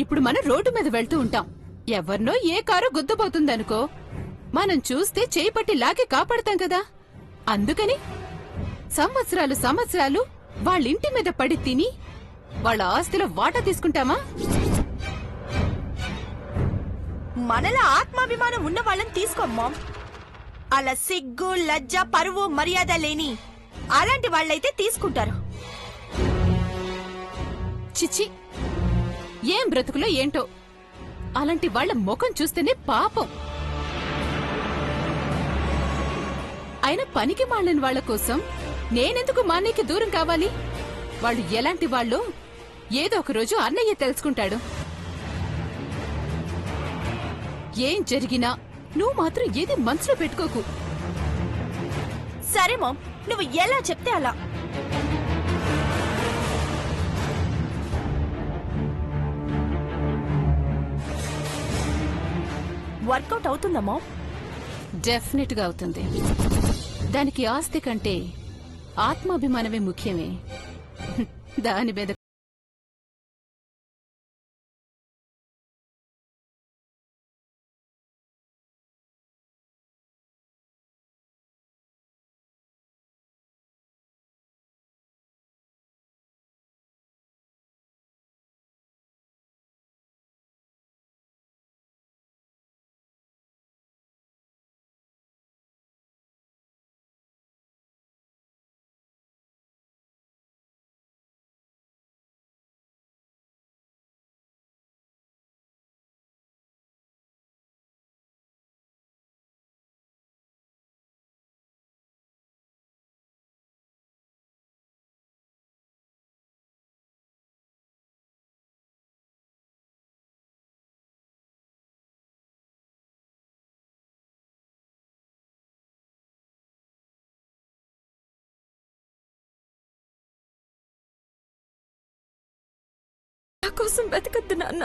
ఇప్పుడు మనం రోడ్డు మీద వెళ్తూ ఉంటాం. ఎవరినో ఏ కారు గుద్దబోతుందనుకో, మనం చూస్తే చేయి పట్టి లాగి కాపాడతాం కదా. అందుకని సంవత్సరాలు సంవత్సరాలు వాళ్ళింటి మీద పడి తిని వాళ్ళ ఆస్తిలో వాటా తీసుకుంటామా? మనలా ఆత్మాభిమానం ఉన్న వాళ్ళని తీసుకోమ్మా. అలా సిగ్గు, లజ్జ, పరువు, మర్యాద లేని అలాంటి వాళ్ళైతే తీసుకుంటారు. చిచ్చి, ఏం బ్రతుకులో ఏంటో అలాంటి వాళ్ల ముఖం చూస్తేనే పాపం. అయినా పనికి మాలిన వాళ్ల కోసం నేనెందుకు మా అన్నయ్యకి దూరం కావాలి? వాళ్ళు ఎలాంటి వాళ్ళో ఏదో ఒక రోజు అన్నయ్య తెలుసుకుంటాడు. ఏం జరిగినా నువ్వు మాత్రం ఏది మనసులో పెట్టుకోకు. సరే మామ్, నువ్వు ఎలా చెప్తే అలా. వర్కౌట్ అవుతుందా మామ్? డెఫినెట్ గా అవుతుంది. దానికి ఆస్తి కంటే ఆత్మాభిమానమే ముఖ్యమే. దాని మీద నా కోసం బతకద్దు నాన్న.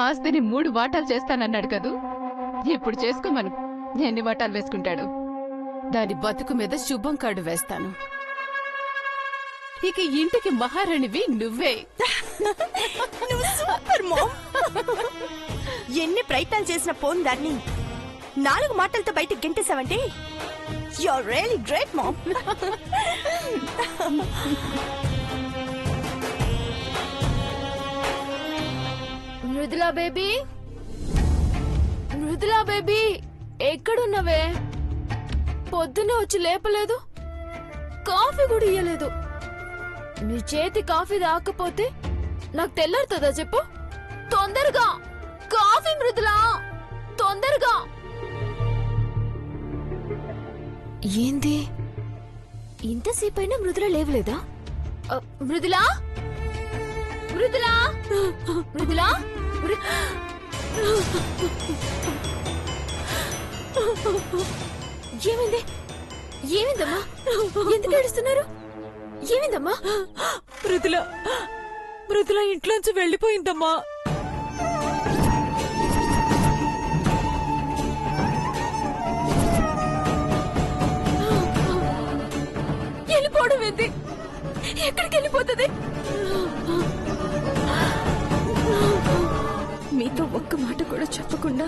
ఆస్తిని 3 వాటాలు చేస్తానన్నాడు కదూ. ఇప్పుడు చేసుకోమను. ఎన్ని వాటాలు వేసుకుంటాడు? దాని బతుకు మీద శుభం కార్డు వేస్తాను. ఇక ఇంటికి మహారాణివి నువ్వే. నువ్వు సూపర్ మామ్. ఎన్ని ప్రయత్నాలు చేసిన పోన్ దాన్ని 4 మాటలతో బయటికి గెంటేసావంటే you are really great mom. Mridula baby, Mridula baby, ఎక్కడున్నవే? పొద్దున్నే వచ్చి లేపలేదు, కాఫీ కూడా ఇయ్యలేదు. నీ చేతి కాఫీ తాకపోతే నాకు తెల్లారుతుందా చెప్పు? తొందరగా కాఫీ మృదులా, తొందరగా. ఏంది ఇంతసేపైనా మృదులా లేవలేదా? మృదులా, మృదులా, మృదులా, ఏమైంది? ఏమైందమ్మా? ఎందుకు ఏడుస్తున్నారు? ఏమైందమ్మా? మృదుల మృదుల ఇంట్లోంచి వెళ్ళిపోయిందమ్మా. వెళ్ళిపోవడం ఏంది? ఎక్కడికి వెళ్ళిపోతుంది? మీతో ఒక్క మాట కూడా చెప్పకుండా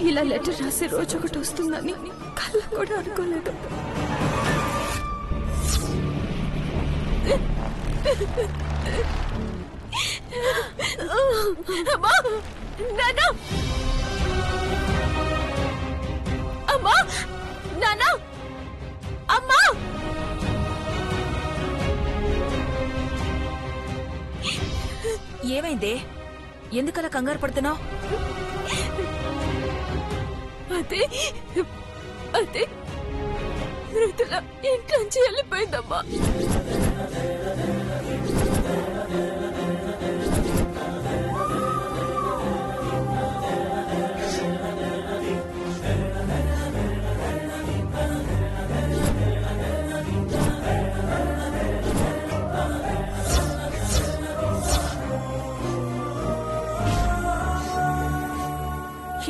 ఇలా లెటర్ రాసే రోజు ఒకటి వస్తుందని కళ్ళ కూడా అనుకోలేదు. అమ్మా! నాన్న! అమ్మా! నాన్న! అమ్మా! ఏమైందే? ఎందుకలా కంగారు పడుతున్నావు? అదే అదే మృదుల ఇంట్లోంచి వెళ్ళిపోయిందమ్మా.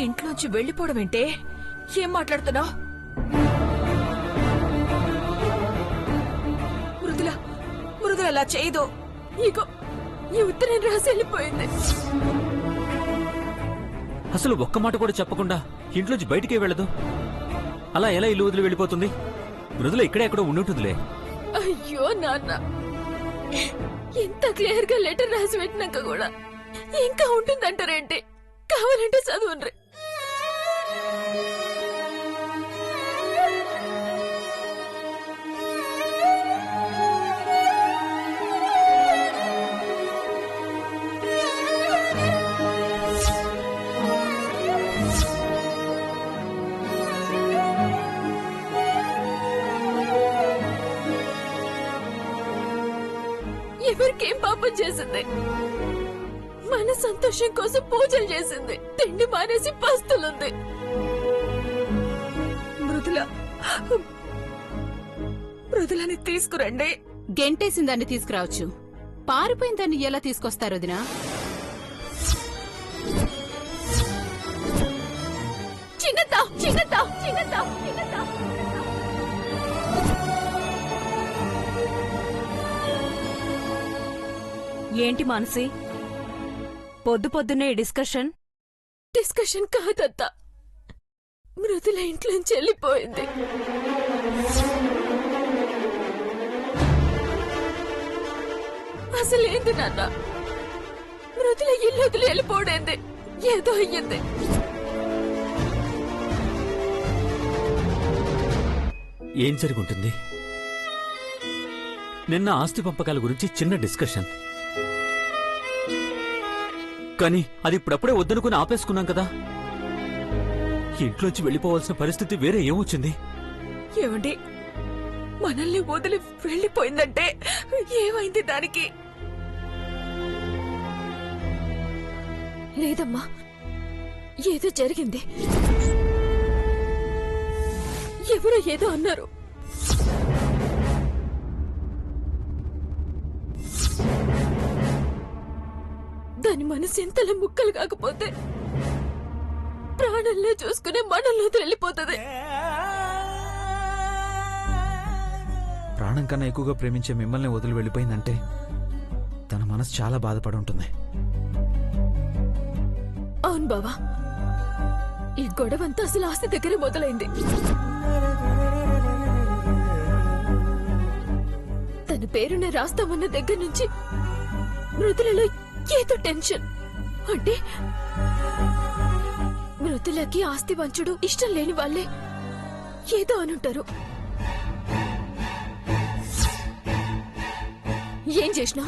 ఇంట్లోంచి వెళ్ళిపోవడం ఏంటే? ఏం మాట్లాడుతున్నావు? మృదుల మృదుల అలా చేయదు. ఇగో ఈ ఉత్తరం రాసి వెళ్ళిపోయింది. అసలు ఒక్క మాట కూడా చెప్పకుండా ఇంట్లోంచి బయటికే వెళ్ళదు. అలా ఎలా ఇల్లు వదిలి వెళ్ళిపోతుంది? మృదుల ఇక్కడే ఎక్కడో ఉండుంటుందిలే. అయ్యో నాన్న, ఇంత క్లియర్ గా లెటర్ రాసి పెట్టినాక కూడా ఇంకా ఉంటుందంటారేంటి? కావాలంటే చదువుండ్రి. ఎవరికేం పాపం చేసింది? మన సంతోషం కోసం పూజలు చేసింది. తిండి మానేసి పస్తులుంది. మృదులని తీసుకురండి. గెంటేసిన దాన్ని తీసుకురావచ్చు, పారిపోయిన దాన్ని ఎలా తీసుకొస్తారు వదినా? చిన్నతా చిన్నతా చిన్నతా చిన్నతా ఏంటి మానసి, పొద్దు పొద్దున్నే డిస్కషన్? డిస్కషన్ కాదత్తా, మృదుల ఇంట్లోంచి వెళ్ళిపోయింది. అసలేంది నాన్న? మృదుల ఇల్లు వదిలి వెళ్ళిపోయింది. ఏదో అయ్యింది. ఏం జరుగుంటుంది? నిన్న ఆస్తి పంపకాల గురించి చిన్న డిస్కషన్, కానీ అది ఇప్పుడప్పుడే వద్దనుకుని ఆపేసుకున్నాం కదా. ఇంట్లోంచి వెళ్ళిపోవాల్సిన పరిస్థితి వేరే ఏమొచ్చింది? ఏమండి, మనల్ని వదిలి వెళ్ళిపోయిందంటే ఏమైంది దానికి? లేదమ్మా, ఏదో జరిగింది. ఎవరో ఏదో అన్నారు. దాని మనసు ఎంతలా ముక్కలు కాకపోతే ప్రాణంలో చూసుకునే మనల్ని వెళ్ళిపోతుంది. ప్రాణం కన్నా ఎక్కువగా ప్రేమించే మిమ్మల్ని వదిలి వెళ్ళిపోయిందంటే తన మనసు చాలా బాధపడి ఉంటుంది. అవును బావా, ఈ గొడవంతా అసలు ఆస్తి దగ్గరే మొదలైంది. తన పేరున రాస్తామన్న దగ్గర నుంచి మృదులలో ఏదో టెన్షన్. అంటే మృదులకి ఆస్తి పంచుడు ఇష్టం లేని వాళ్ళే ఏదో అనుంటారు. ఏం చేసినా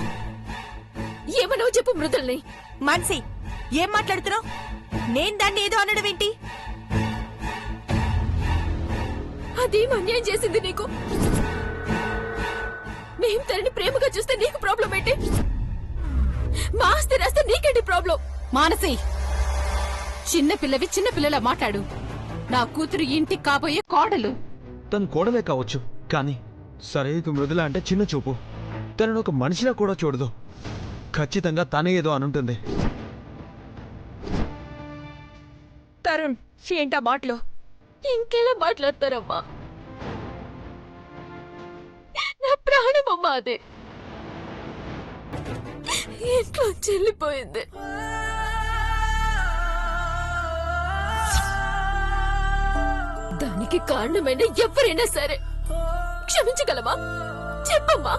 ఏమనో చెప్పు మృదుల్ని. మాన్సి, ఏం మాట్లాడుతున్నావు? నేను దాన్ని ఏదో అనడం ఏంటి? అదేం అన్యాయం చేసింది నీకు? మేం తనని ప్రేమగా చూస్తే నీకు ప్రాబ్లం ఏంటి? మా ఆస్తి రాస్తే నీకేంటి ప్రాబ్లం? మానసి, చిన్న పిల్లవి చిన్న పిల్లలా మాట్లాడు. నా కూతురు ఇంటికి కాబోయే కోడలు. తను కోడలే కావచ్చు, కానీ సరే మృదుల అంటే చిన్న చూపు. తనను ఒక మనిషిలా కూడా చూడదు. ఖచ్చితంగా తనే ఏదో అనుంటుంది. తరుణ్, ఏంటా మాటలు? ఇంకెలా మాట్లాడతారమ్మా? నా ప్రాణమమ్మా అదే. ఇంట్లో చెల్లిపోయింది. దానికి కారణమైన ఎవరైనా సరే క్షమించగలమా? చెప్పమ్మా.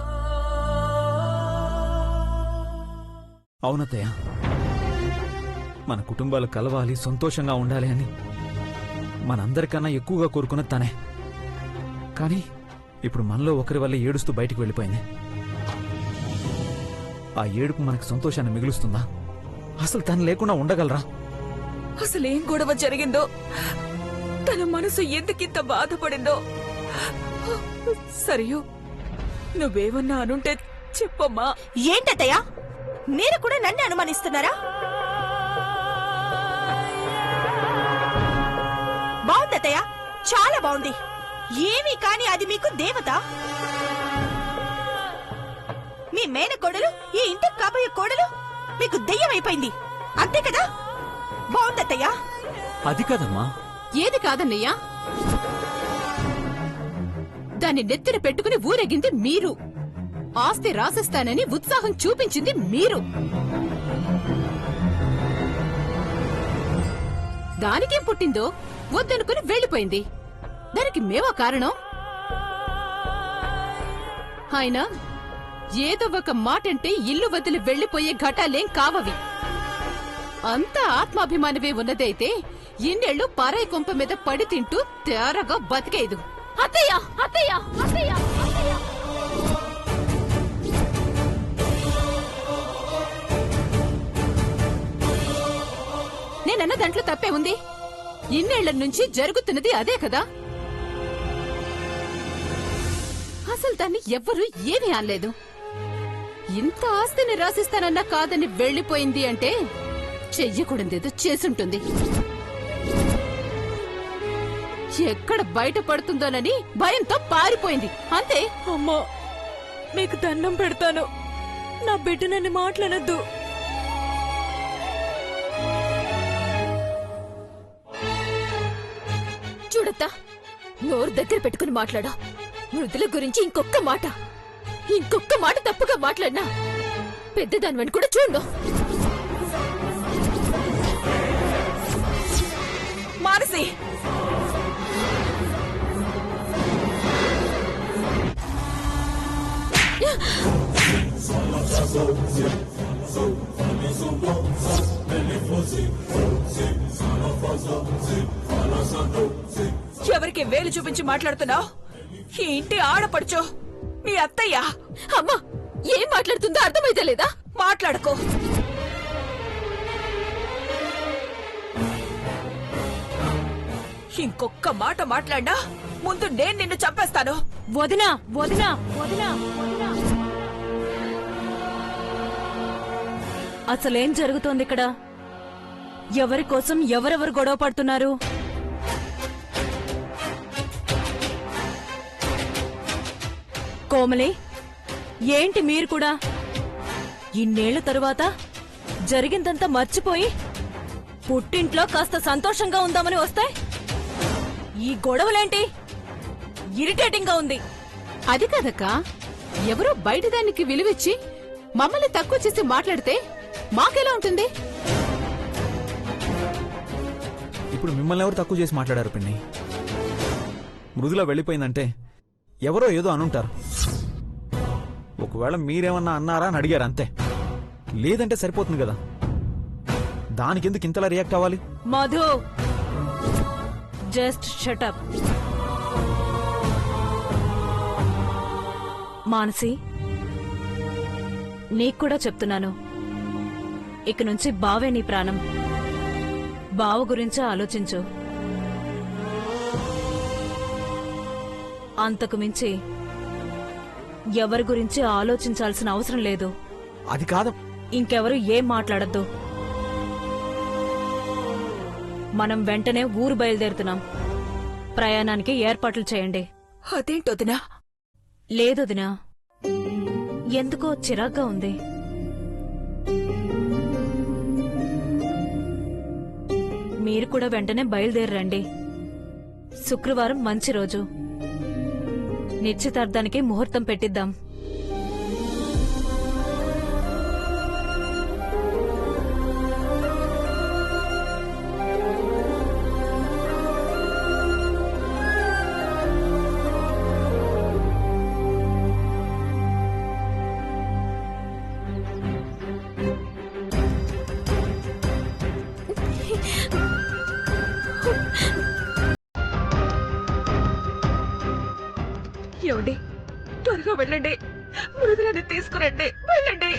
అవునత్తయ్య, మన కుటుంబాలు కలవాలి, సంతోషంగా ఉండాలి అని మనందరికన్నా ఎక్కువగా కోరుకున్నది తనే. కానీ ఇప్పుడు మనలో ఒకరి వల్ల ఏడుస్తూ బయటికి వెళ్ళిపోయింది. ఆ ఏడుపు మనకు సంతోషాన్ని మిగులుస్తుందా? అసలు తను లేకుండా ఉండగలరా? అసలేం గొడవ జరిగిందో, తన మనసు ఎందుకింత బాధపడిందో. సరియు, నువ్వేమన్నా అనుంటే చెప్పమ్మా. ఏంటత్తయ్యా, మీరు కూడా నన్ను అనుమానిస్తున్నారా? బాగుంది అత్తయ్య, చాలా బాగుంది. ఏమీ కాని అది మీకు దేవత. మీ మేనకోడలు, ఈ ఇంటికి కాబోయే కోడలు మీకు దెయ్యమైపోయింది, అంతే కదా? బాగుంది అత్తయ్య. అది కాదమ్మా. ఏది కాదన్నయ్యా? దాన్ని నెత్తిన పెట్టుకుని ఊరేగింది మీరు. ఆస్తి రాసిస్తానని ఉత్సాహం చూపించింది మీరు. దానికేం పుట్టిందో వద్దనుకుని వెళ్లిపోయింది. దానికి మేవా కారణం? ఆయన ఏదో ఒక మాటంటే ఇల్లు వదిలి వెళ్లిపోయే ఘటాలేం కావవి. అంతా ఆత్మాభిమానమే ఉన్నదైతే ఇన్నేళ్లు పారాయి కొంప మీద పడి తింటూ తేరగా బతికేదు. అత్తయ్య, అత్తయ్య, అత్తయ్య, అత్తయ్య. నేనన్న దాంట్లో తప్పే ఉంది. ఇన్నేళ్ల నుంచి జరుగుతున్నది అదే కదా. అసలు దాన్ని ఎవ్వరూ ఏమీ అనలేదు. ఇంత ఆస్తిని రాసిస్తానన్నా కాదని వెళ్లిపోయింది అంటే చెయ్యకూడదేదో చేసుంటుంది. ఎక్కడ బయటపడుతుందోనని భయంతో పారిపోయింది, అంతే. అమ్మా, మీకు దండం పెడతాను, నా బిడ్డనని మాట్లాడద్దు. చూడత్తా, నోరు దగ్గర పెట్టుకుని మాట్లాడా. మృదుల గురించి ఇంకొక్క మాట తప్పుగా మాట్లాడినా పెద్దదానివని కూడా చూడు. మానసి, ఎవరికి వేలు చూపించి మాట్లాడుతున్నావు? ఈ ఇంటి ఆడపడుచో మీ అత్తయ్య. అమ్మా, ఏం మాట్లాడుతుందో అర్థమైతే లేదా? మాట్లాడుకో. ఇంకొక్క మాట మాట్లాడినా ముందు నేను నిన్ను చంపేస్తాను. వదినా, వదినా, వదినా, వదినా. అసలేం జరుగుతోంది ఇక్కడ? ఎవరి కోసం ఎవరెవరు గొడవ పడుతున్నారు? కోమలి, ఏంటి మీరు కూడా ఇన్నేళ్ల తరువాత జరిగిందంతా మర్చిపోయి పుట్టింట్లో కాస్త సంతోషంగా ఉందామని వస్తే ఈ గొడవలేంటి? ఇరిటేటింగ్ గా ఉంది. అది కదక్కా, ఎవరో బయట దానికి విలువిచ్చి మమ్మల్ని తక్కువ చేసి మాట్లాడితే మాకెలా ఉంటుంది? ఇప్పుడు మిమ్మల్ని ఎవరు తక్కువ చేసి మాట్లాడారు పిన్ని? మృదుల వెళ్ళిపోయిందంటే ఎవరో ఏదో అనుంటారు. ఒకవేళ మీరేమన్నా అన్నారా అని అడిగారు అంతే. లేదంటే సరిపోతుంది కదా. దానికెందుకు ఇంతలా రియాక్ట్ అవ్వాలి? Madhu, just shut up. మానసి, నీకు కూడా చెప్తున్నాను, ఇక నుంచి బావే నీ ప్రాణం. బావ గురించి ఆలోచించు. అంతకు మించి ఎవరి గురించి ఆలోచించాల్సిన అవసరం లేదు. అది కాదు. ఇంకెవరు ఏం మాట్లాడద్దు. మనం వెంటనే ఊరు బయలుదేరుతున్నాం. ప్రయాణానికి ఏర్పాట్లు చేయండి. అదేంటొదినా? లేదొదినా, ఎందుకో చిరాగ్గా ఉంది. మీరు కూడా వెంటనే బయలుదేరండి. శుక్రవారం మంచి రోజు, నిశ్చితార్థానికి ముహూర్తం పెట్టిద్దాం. ఏమండి, త్వరగా వెళ్ళండి, మృదులని తీసుకురండి, వెళ్ళండి.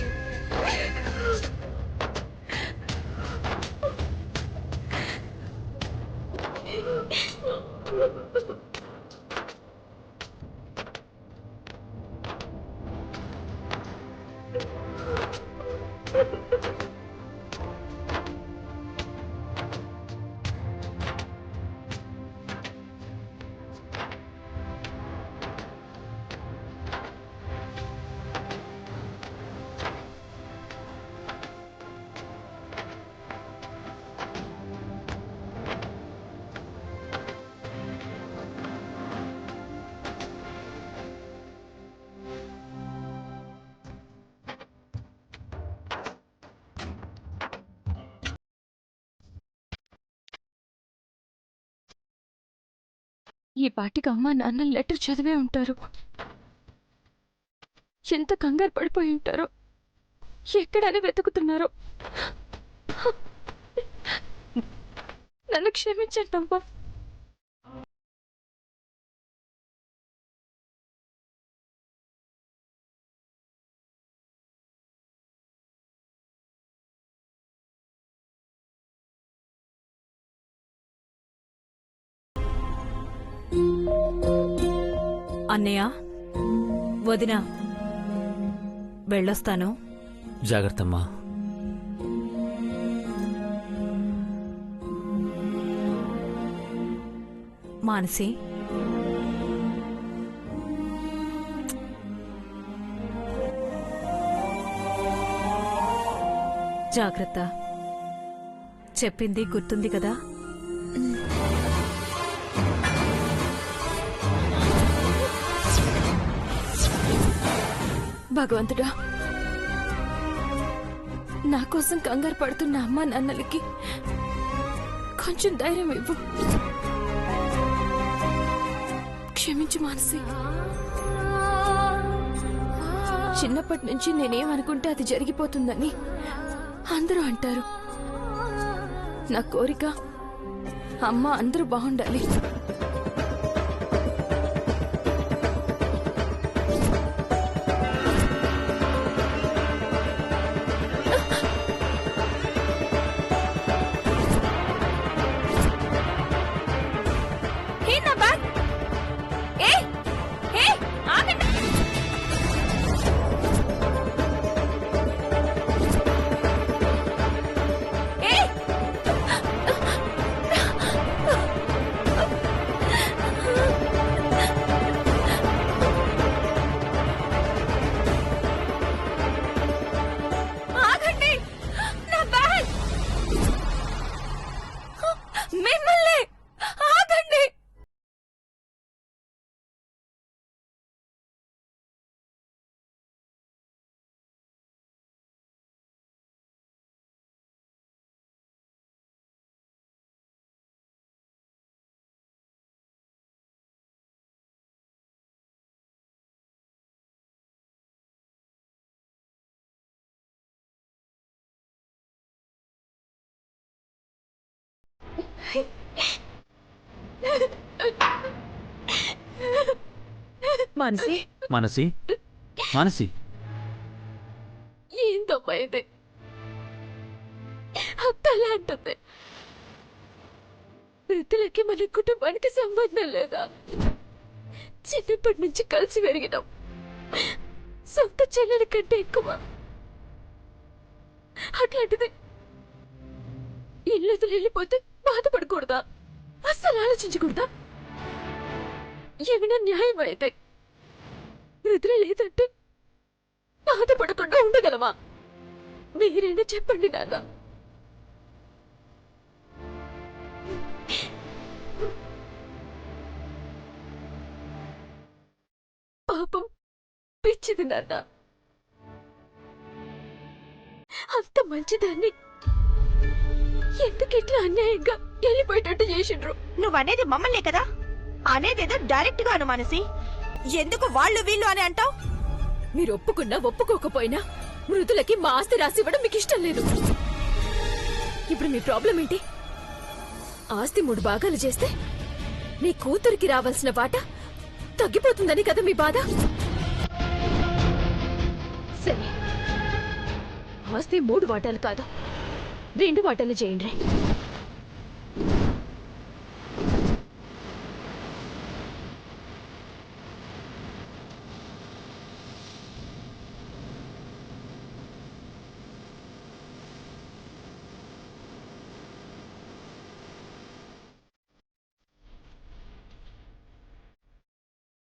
ఈ పాటికి అమ్మ నాన్న లెటర్ చదివే ఉంటారు. ఎంత కంగారు పడిపోయి ఉంటారో, ఎక్కడని వెతుకుతున్నారో. నన్ను క్షమించండి అమ్మా. అన్నయ్య, వదినా, వెళ్ళొస్తాను. జాగ్రత్తమ్మా. మానసి, జాగ్రత్త. చెప్పింది గుర్తుంది కదా? భగవంతుడా, నా కోసం కంగారు పడుతున్న అమ్మా నాన్నలకి కొంచెం ధైర్యం ఇవ్వు. క్షమించు మానసి. చిన్నప్పటి నుంచి నేనేమనుకుంటే అది జరిగిపోతుందని అందరూ అంటారు. నా కోరిక అమ్మ అందరూ బాగుండాలి. మానసి, మానసి, మానసి, ఏందమ్మా ఇది? అత్తలా అంటుంది. వృద్ధులకి మన కుటుంబానికి సంబంధం లేదా? చిన్నప్పటి నుంచి కలిసి పెరిగినాం. సొంత చెల్లెల కంటే ఎక్కువ. అట్లాంటిది ఇల్లు వెళ్ళిపోతే బాధపడకూడదా? అస్సలు ఆలోచించకూడదా? ఏమైనా న్యాయం అయితే వృద్ధులు లేదంటే బాధపడకుండా ఉండగలమా? మీరైనా చెప్పండి నాన్న. పాపం పిచ్చిది నాన్న. అంత మంచిదాన్ని ఎందుకు ఇట్లా అన్యాయంగా వెళ్ళిపోయేటట్టు చేసిండ్రు? నువ్వనేది మమ్మల్నే కదా, అనేదేదో డైరెక్ట్ గా అను మానసి. ఎందుకు వాళ్ళు వీళ్ళు అని అంటావు? మీరు ఒప్పుకున్నా ఒప్పుకోకపోయినా మృదులకి మా ఆస్తి రాసివ్వడం మీకు ఇష్టం లేదు. ఇప్పుడు మీ ప్రాబ్లం ఏంటి? ఆస్తి 3 భాగాలు చేస్తే నీ కూతురికి రావాల్సిన వాటా తగ్గిపోతుందని కదా మీ బాధ? సరే, ఆస్తి 3 వాటాలు కాదు 2 వాటాలు చేయండి.